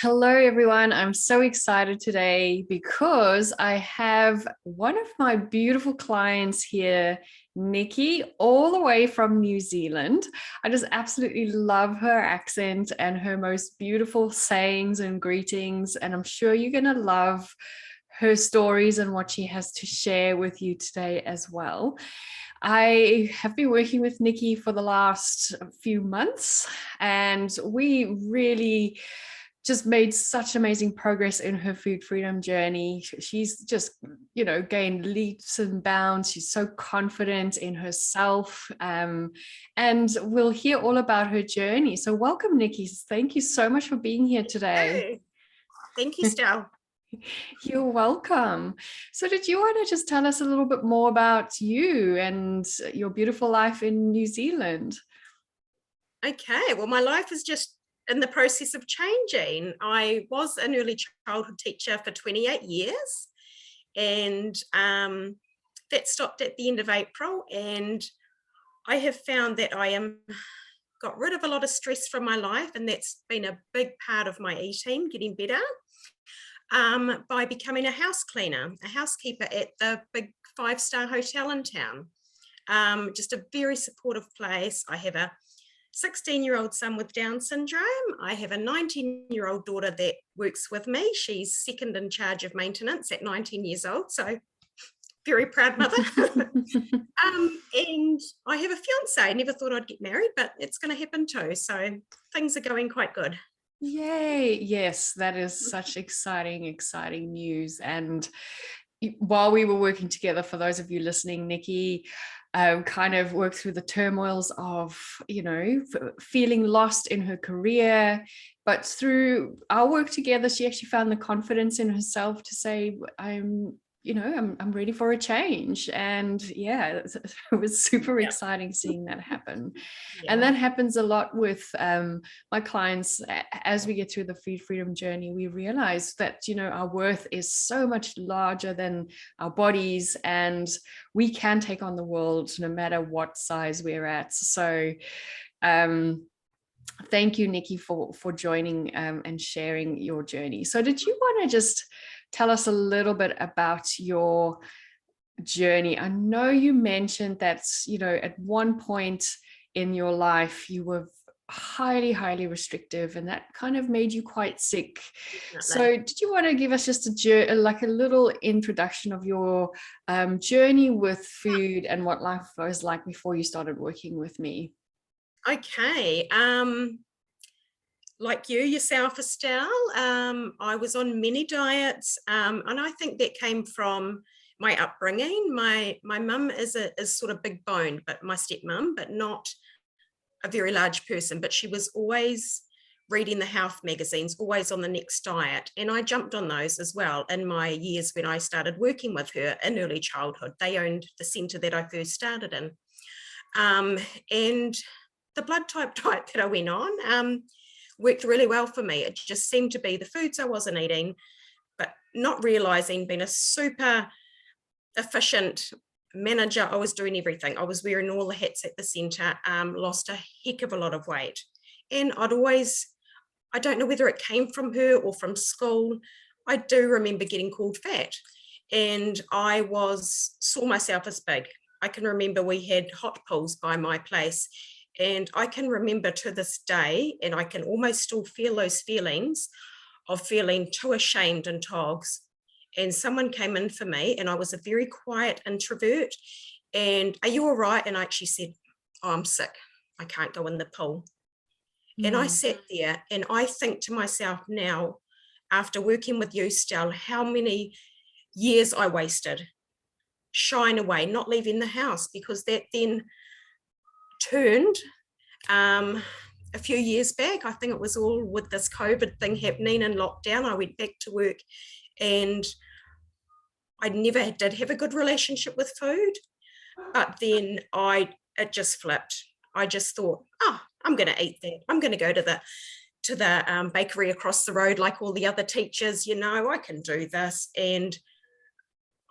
Hello, everyone. I'm so excited today because I have one of my beautiful clients here, Nicky, all the way from New Zealand. I just absolutely love her accent and her most beautiful sayings and greetings. And I'm sure you're going to love her stories and what she has to share with you today as well. I have been working with Nicky for the last few months, and we really just made such amazing progress in her food freedom journey. She's just, gained leaps and bounds. She's so confident in herself. And we'll hear all about her journey. So welcome, Nicky. Thank you so much for being here today. Oh, thank you, Stel. You're welcome. So did you want to just tell us a little bit more about you and your beautiful life in New Zealand? Okay, well, my life is just in the process of changing. I was an early childhood teacher for 28 years, and that stopped at the end of April. And I have found that got rid of a lot of stress from my life, and that's been a big part of my eating, getting better. By becoming a house cleaner, a housekeeper at the big 5-star hotel in town. Just a very supportive place. I have a 16-year-old son with Down syndrome. I have a 19-year-old daughter that works with me. She's second in charge of maintenance at 19 years old. So very proud mother. And I have a fiance. I never thought I'd get married, but it's going to happen too. So things are going quite good. Yay. Yes, that is such exciting news. And while we were working together, for those of you listening, Nicky kind of worked through the turmoils of, feeling lost in her career. But through our work together, she actually found the confidence in herself to say, I'm ready for a change. And yeah, it was super exciting seeing that happen. And that happens a lot with my clients. As we get through the food freedom journey, we realize that, our worth is so much larger than our bodies, and we can take on the world no matter what size we're at. So thank you, Nicky, for joining and sharing your journey. So did you want to just tell us a little bit about your journey? I know you mentioned that, at one point in your life, you were highly restrictive, and that kind of made you quite sick. Definitely. So did you want to give us just a little introduction of your journey with food and what life was like before you started working with me? Okay. Like yourself, Estelle, I was on many diets, and I think that came from my upbringing. My mum is sort of big boned, but my stepmum, but not a very large person. But she was always reading the health magazines, always on the next diet, and I jumped on those as well in my years when I started working with her in early childhood. They owned the centre that I first started in, and the blood type diet that I went on worked really well for me. It just seemed to be the foods I wasn't eating, but not realizing, being a super efficient manager, I was doing everything. I was wearing all the hats at the centre, lost a heck of a lot of weight. And I don't know whether it came from her or from school, I do remember getting called fat. And I saw myself as big. I can remember we had hot pools by my place. And I can remember to this day, and I can almost still feel those feelings of feeling too ashamed in togs. And someone came in for me, and I was a very quiet introvert. And are you all right? And I actually said, oh, I'm sick. I can't go in the pool. And I sat there, and I think to myself now, after working with you, Stel, how many years I wasted shying away, not leaving the house, because that then turned a few years back. I think it was all with this COVID thing happening and lockdown. I went back to work, and I never did have a good relationship with food, but then it just flipped. I just thought, oh, I'm going to eat that. I'm going to go to the bakery across the road like all the other teachers. I can do this. And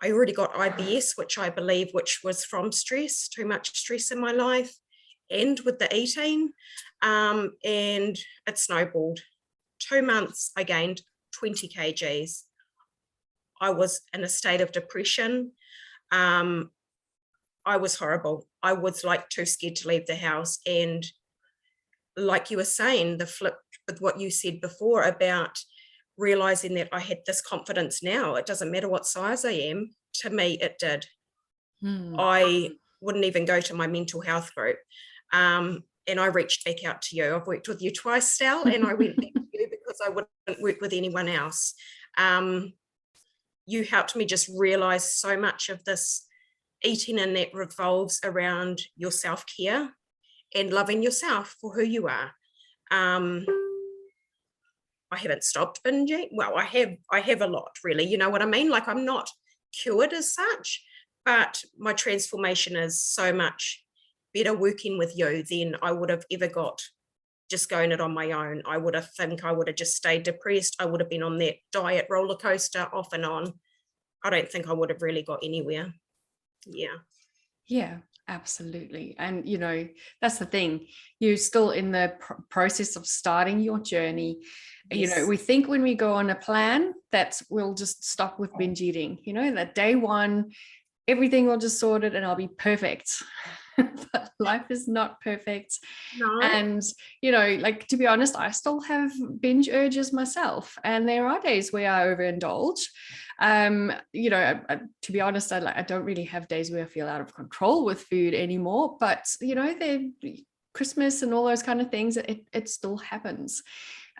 I already got IBS, which I believe was from stress, too much stress in my life, and with the eating, and it snowballed 2 months, I gained 20 kgs. I was in a state of depression. I was horrible. I was like too scared to leave the house. And like you were saying, the flip with what you said before about realizing that I had this confidence now, it doesn't matter what size I am. To me, it did. I wouldn't even go to my mental health group. And I reached back out to you. I've worked with you twice, Sal, and I went back to you because I wouldn't work with anyone else. You helped me just realize so much of this eating, and that revolves around your self-care and loving yourself for who you are. I haven't stopped binging. Well, I have a lot, really. You know what I mean? Like, I'm not cured as such, but my transformation is so much better working with you than I would have ever got just going it on my own. I would have just stayed depressed. I would have been on that diet roller coaster off and on. I don't think I would have really got anywhere. Yeah, absolutely. And that's the thing, you're still in the process of starting your journey. Yes. We think when we go on a plan that we'll just stop with binge eating, that day one everything will just sort it and I'll be perfect. But life is not perfect. No. And like, to be honest, I still have binge urges myself, and there are days where I overindulge. To be honest, I don't really have days where I feel out of control with food anymore, but they're Christmas and all those kind of things, it still happens.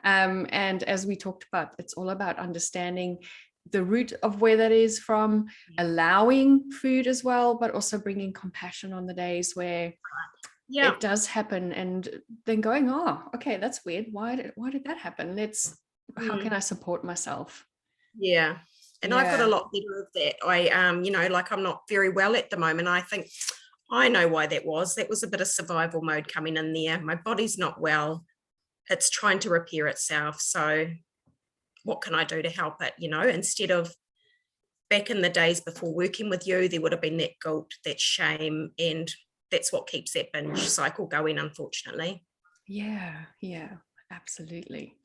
And as we talked about, it's all about understanding the root of where that is from, allowing food as well, but also bringing compassion on the days where it does happen, and then going, oh, okay, that's weird. Why did that happen? How can I support myself? Yeah. And I've got a lot better of that. I, like, I'm not very well at the moment. I think I know why that was. That was a bit of survival mode coming in there. My body's not well. It's trying to repair itself. So what can I do to help it? Instead of back in the days before working with you, there would have been that guilt, that shame, and that's what keeps that binge cycle going, unfortunately. Yeah, absolutely.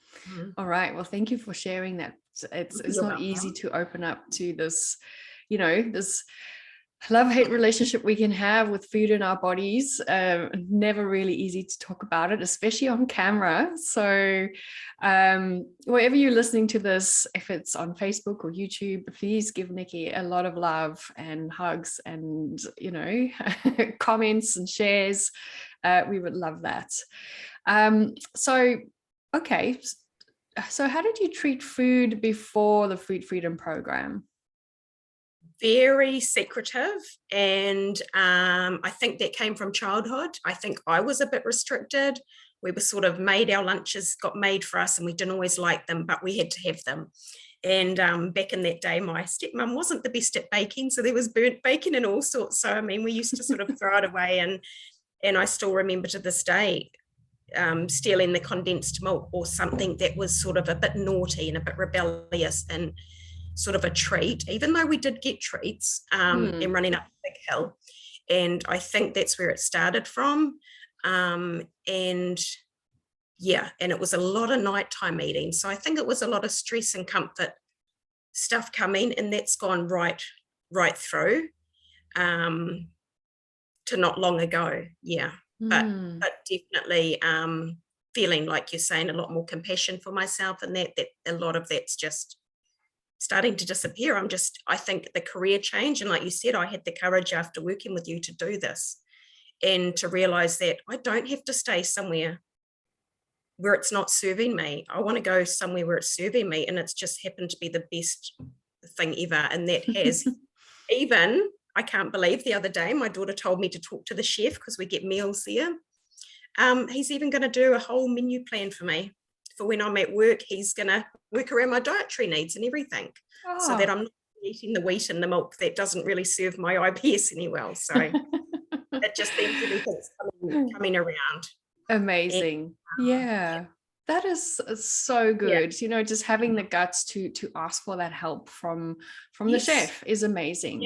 All right. Well, thank you for sharing that. It's not easy to open up to this, this love-hate relationship we can have with food in our bodies. Never really easy to talk about it, especially on camera. So wherever you're listening to this, if it's on Facebook or YouTube, please give Nicky a lot of love and hugs and comments and shares. We would love that. Okay, so how did you treat food before the Food Freedom Program? Very secretive, and I think that came from childhood. I think I was a bit restricted. We were sort of made, our lunches got made for us, and we didn't always like them, but we had to have them. And back in that day, my stepmom wasn't the best at baking, so there was burnt bacon and all sorts. So we used to sort of throw it away, and I still remember to this day stealing the condensed milk or something that was sort of a bit naughty and a bit rebellious and sort of a treat, even though we did get treats, and running up a big hill. And I think that's where it started from. And it was a lot of nighttime eating. So I think it was a lot of stress and comfort stuff coming, and that's gone right through to not long ago. But definitely feeling, like you're saying, a lot more compassion for myself, and that a lot of that's just starting to disappear. I think the career change, and like you said, I had the courage after working with you to do this and to realize that I don't have to stay somewhere where it's not serving me. I want to go somewhere where it's serving me, and it's just happened to be the best thing ever. And that has even, I can't believe the other day, my daughter told me to talk to the chef because we get meals there. He's even going to do a whole menu plan for me for when I'm at work. He's going to work around my dietary needs and everything, so that I'm not eating the wheat and the milk that doesn't really serve my IBS any well. So it just seems everything's coming around. Amazing. And, that is so good. Just having the guts to ask for that help from the chef is amazing.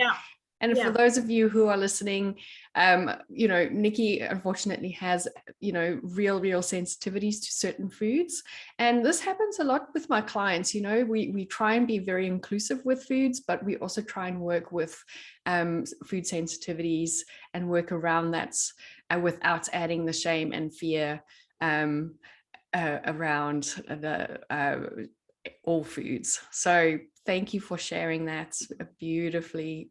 And for those of you who are listening, you know, Nicky unfortunately has, you know, real sensitivities to certain foods. And this happens a lot with my clients. You know, we try and be very inclusive with foods, but we also try and work with food sensitivities and work around that without adding the shame and fear around the all foods. So thank you for sharing that. Beautifully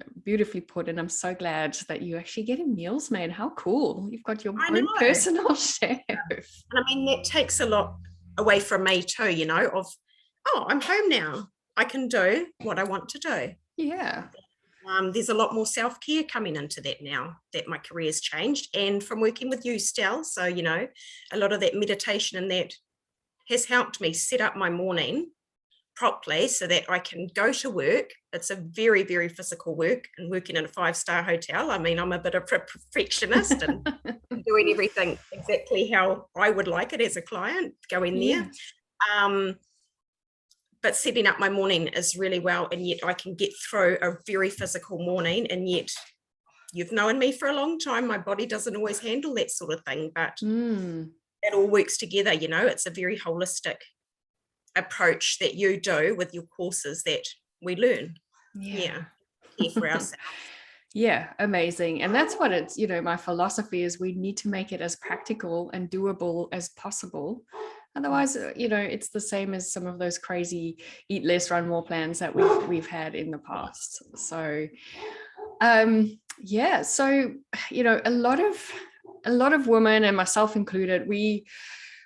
put. And I'm so glad that you actually get meals made. How cool. You've got your own personal chef. And I mean, that takes a lot away from me too, you know, of, oh, I'm home now. I can do what I want to do. Yeah. There's a lot more self-care coming into that now that my career's changed, and from working with you, Stel. So, you know, a lot of that meditation and that has helped me set up my morning properly so that I can go to work. It's a very, very physical work, and working in a 5-star hotel. I mean, I'm a bit of a perfectionist and doing everything exactly how I would like it as a client, go in there. But setting up my morning is really well, and yet I can get through a very physical morning, and yet you've known me for a long time. My body doesn't always handle that sort of thing, but it all works together, you know. It's a very holistic approach that you do with your courses that we learn. Care for ourselves. Yeah, amazing. And that's what it's, you know, my philosophy is we need to make it as practical and doable as possible. Otherwise, you know, it's the same as some of those crazy eat less, run more plans that we've had in the past. So, yeah. So, you know, a lot of women, and myself included, we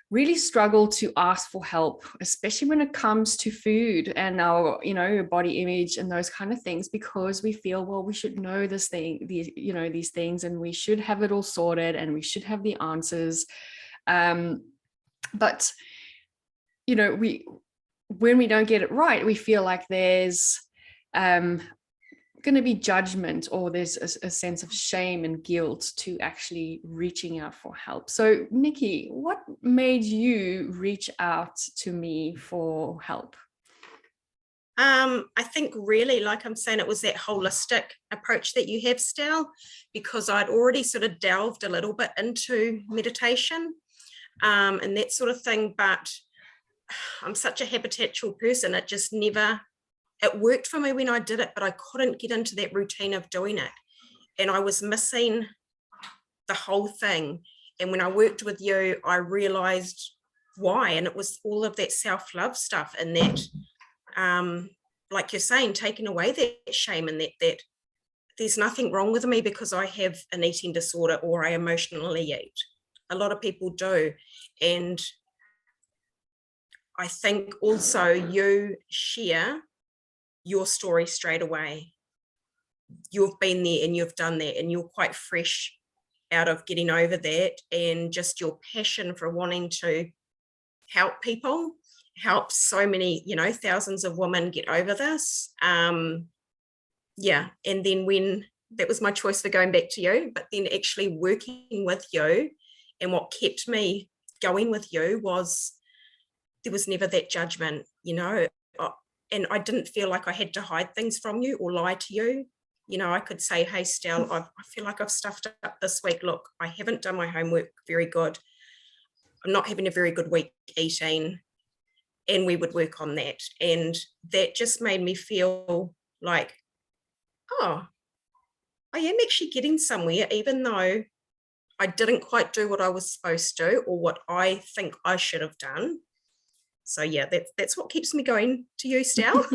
really struggle to ask for help, especially when it comes to food and our, you know, body image and those kind of things, because we feel, well, we should know these things, and we should have it all sorted, and we should have the answers. But, you know, when we don't get it right, we feel like there's going to be judgment, or there's a sense of shame and guilt to actually reaching out for help. So, Nicky, what made you reach out to me for help? I think really, like I'm saying, it was that holistic approach that you have, Stel, because I'd already sort of delved a little bit into meditation and that sort of thing, but I'm such a habitual person. It just never, it worked for me when I did it, but I couldn't get into that routine of doing it. And I was missing the whole thing. And when I worked with you, I realized why. And it was all of that self-love stuff, and that, like you're saying, taking away that shame, and that there's nothing wrong with me because I have an eating disorder or I emotionally eat. A lot of people do. And I think also you share your story straight away. You've been there and you've done that, and you're quite fresh out of getting over that, and just your passion for wanting to help people, help so many, you know, thousands of women get over this. Yeah. And then when that was my choice for going back to you, but then actually working with you, and what kept me going with you was there was never that judgment, you know, and I didn't feel like I had to hide things from you or lie to you. You know, I could say, hey, Stel, I feel like I've stuffed up this week. Look, I haven't done my homework very good. I'm not having a very good week eating. And we would work on that. And that just made me feel like, oh, I am actually getting somewhere, even though I didn't quite do what I was supposed to or what I think I should have done. So yeah, that's what keeps me going to you, Stel.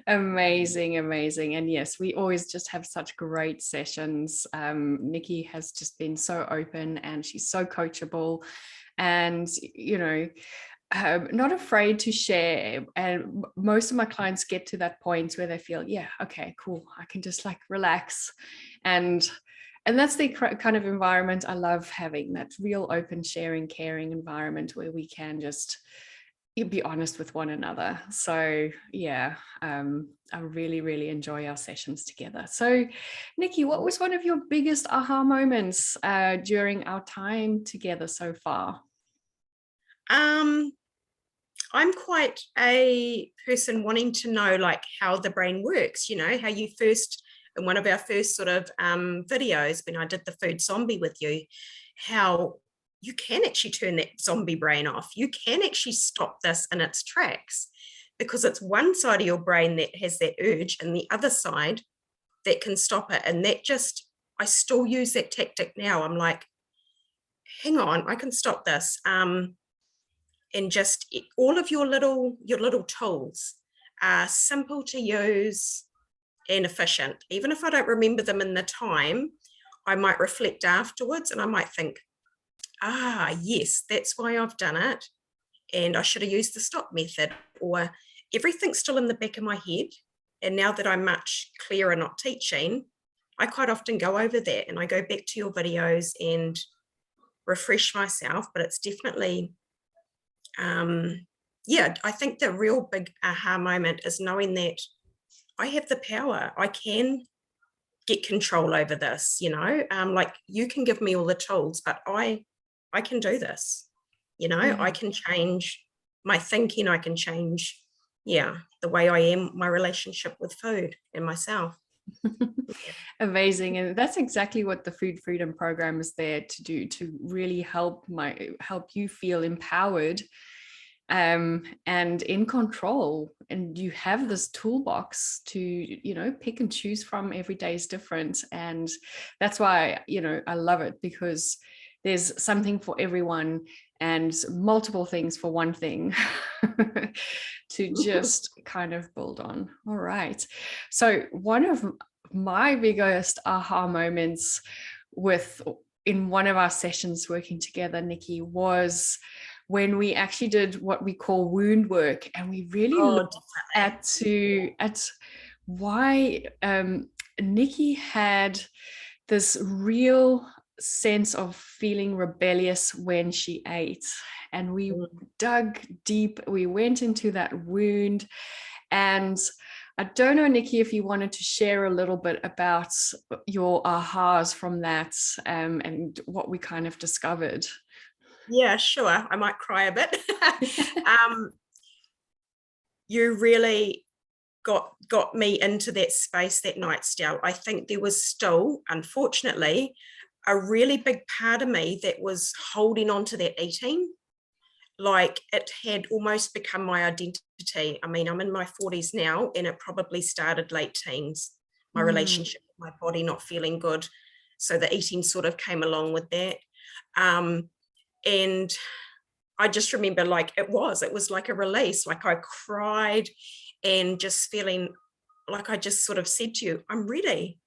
Amazing. And yes, we always just have such great sessions. Nicky has just been so open, and she's so coachable, and, you know, not afraid to share. And most of my clients get to that point where they feel, yeah, okay, cool, I can just like relax. And that's the kind of environment I love having, that real open, sharing, caring environment where we can just be honest with one another. So yeah, I really enjoy our sessions together. So Nicky, what was one of your biggest aha moments during our time together so far? I'm quite a person wanting to know like how the brain works, you know, how you first in one of our first sort of videos when I did the food zombie with you, how you can actually turn that zombie brain off. You can actually stop this in its tracks, because it's one side of your brain that has that urge and the other side that can stop it. And that just, I still use that tactic now. I'm like, hang on, I can stop this. And just all of your little tools are simple to use and efficient. Even if I don't remember them in the time, I might reflect afterwards and I might think, yes, that's why I've done it. And I should have used the stop method, or everything's still in the back of my head. And now that I'm much clearer not teaching, I quite often go over that and I go back to your videos and refresh myself. But it's definitely, I think the real big aha moment is knowing that I have the power. I can get control over this, like you can give me all the tools, but I can do this, I can change my thinking. I can change, the way I am, my relationship with food and myself. Amazing. And that's exactly what the Food Freedom Program is there to do, to really help you feel empowered and in control. And you have this toolbox to pick and choose from. Every day is different, and that's why I love it, because there's something for everyone and multiple things for one thing to just kind of build on. All right, so one of my biggest aha moments in one of our sessions working together, Nicky, was when we actually did what we call wound work, and we really looked at why Nicky had this real sense of feeling rebellious when she ate. And we dug deep, we went into that wound. And I don't know, Nicky, if you wanted to share a little bit about your ahas from that, and what we kind of discovered. Yeah, sure. I might cry a bit. You really got me into that space that night, Stel. I think there was still, unfortunately, a really big part of me that was holding on to that eating. Like it had almost become my identity. I mean, I'm in my 40s now, and it probably started late teens, my relationship with my body not feeling good. So the eating sort of came along with that. And I just remember it was like a release. Like I cried and just feeling like I just sort of said to you, I'm ready.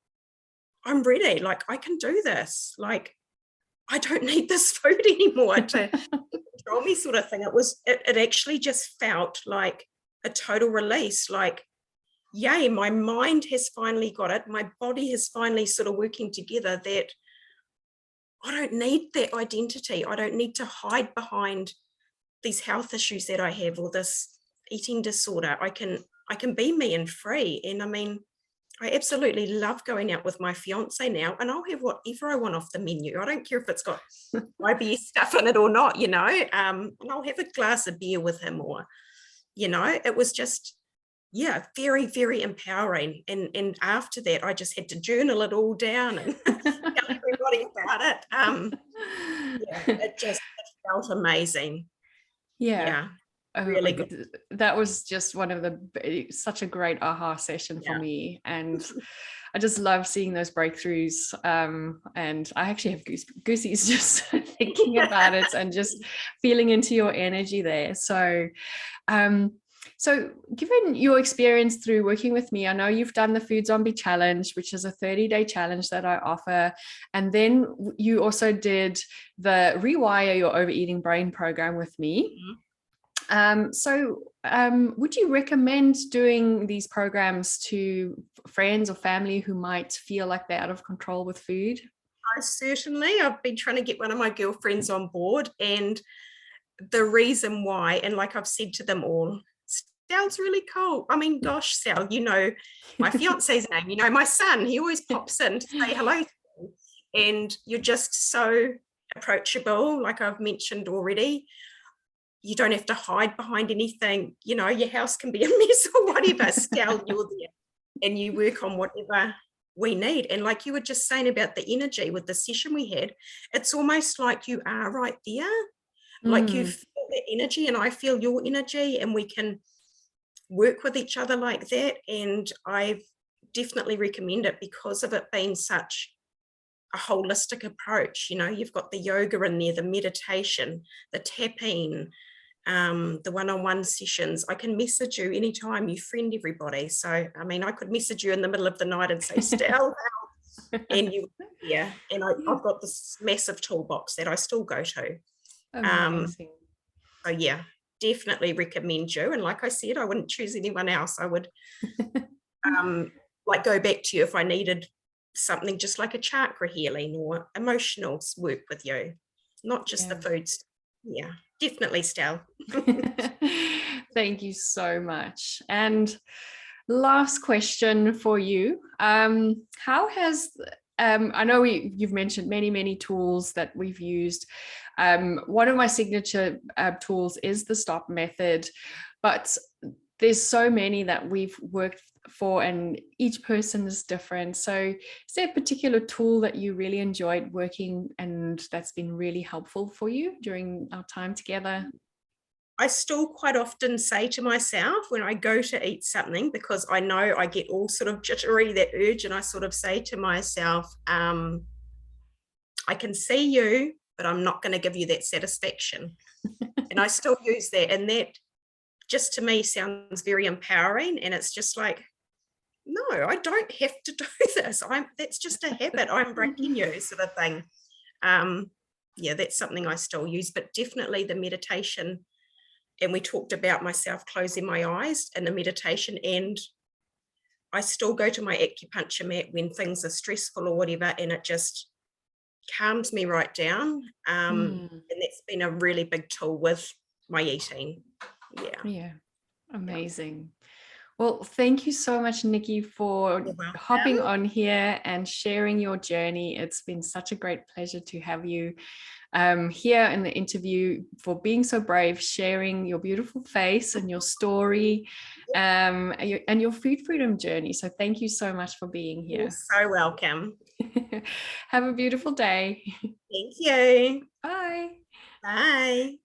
Like I can do this. Like I don't need this food anymore to control me, sort of thing. It actually just felt like a total release. Like, yay, my mind has finally got it. My body has finally sort of working together that I don't need that identity. I don't need to hide behind these health issues that I have, or this eating disorder. I can be me and free. And I mean, I absolutely love going out with my fiance now, and I'll have whatever I want off the menu. I don't care if it's got IBS stuff in it or not, and I'll have a glass of beer with him, or, it was just, very, very empowering. And after that, I just had to journal it all down and tell everybody about it. It felt amazing. Yeah. Really good. That was just such a great aha session for me. And I just love seeing those breakthroughs. And I actually have goosies just thinking about it and just feeling into your energy there. So given your experience through working with me, I know you've done the Food Zombie Challenge, which is a 30-day challenge that I offer. And then you also did the Rewire Your Overeating Brain program with me. Would you recommend doing these programs to friends or family who might feel like they're out of control with food? I've been trying to get one of my girlfriends on board, and the reason why, and like I've said to them all, Sal's really cool. I mean, gosh, Sal, my fiance's name, my son, he always pops in to say hello to me, and you're just so approachable, like I've mentioned already. You don't have to hide behind anything. Your house can be a mess or whatever. Still, you're there and you work on whatever we need. And like you were just saying about the energy with the session we had, it's almost like you are right there, like you Mm, feel the energy and I feel your energy, and we can work with each other like that. And I definitely recommend it because of it being such a holistic approach. You know, you've got the yoga in there, the meditation, the tapping, the one-on-one sessions. I can message you anytime, you friend everybody. So, I mean, I could message you in the middle of the night and say, Stell, and you, yeah. And I've got this massive toolbox that I still go to. amazing. So yeah, definitely recommend you. And like I said, I wouldn't choose anyone else. I would like go back to you if I needed something just like a chakra healing or emotional work with you, not just the Yeah. foods. Yeah, definitely, Stell. Thank you so much. And last question for you. How has I know you've mentioned many tools that we've used. One of my signature tools is the stop method, but there's so many that we've worked for, and each person is different. So is there a particular tool that you really enjoyed working and that's been really helpful for you during our time together? I still quite often say to myself when I go to eat something, because I know I get all sort of jittery, that urge, and I sort of say to myself, I can see you, but I'm not going to give you that satisfaction. And I still use that. And that just to me sounds very empowering. And it's just like, no, I don't have to do this. That's just a habit. I'm breaking you, sort of thing. Yeah, that's something I still use, but definitely the meditation. And we talked about myself closing my eyes in the meditation, and I still go to my acupuncture mat when things are stressful or whatever, and it just calms me right down. Mm, And that's been a really big tool with my eating. Yeah. yeah, Yeah. amazing. Well, thank you so much, Nikki, for You're hopping welcome. on here and sharing your journey. It's been such a great pleasure to have you here in the interview, for being so brave, sharing your beautiful face and your story, and your food freedom journey. So thank you so much for being You're here. so welcome. Have a beautiful day. Thank you. Bye. Bye.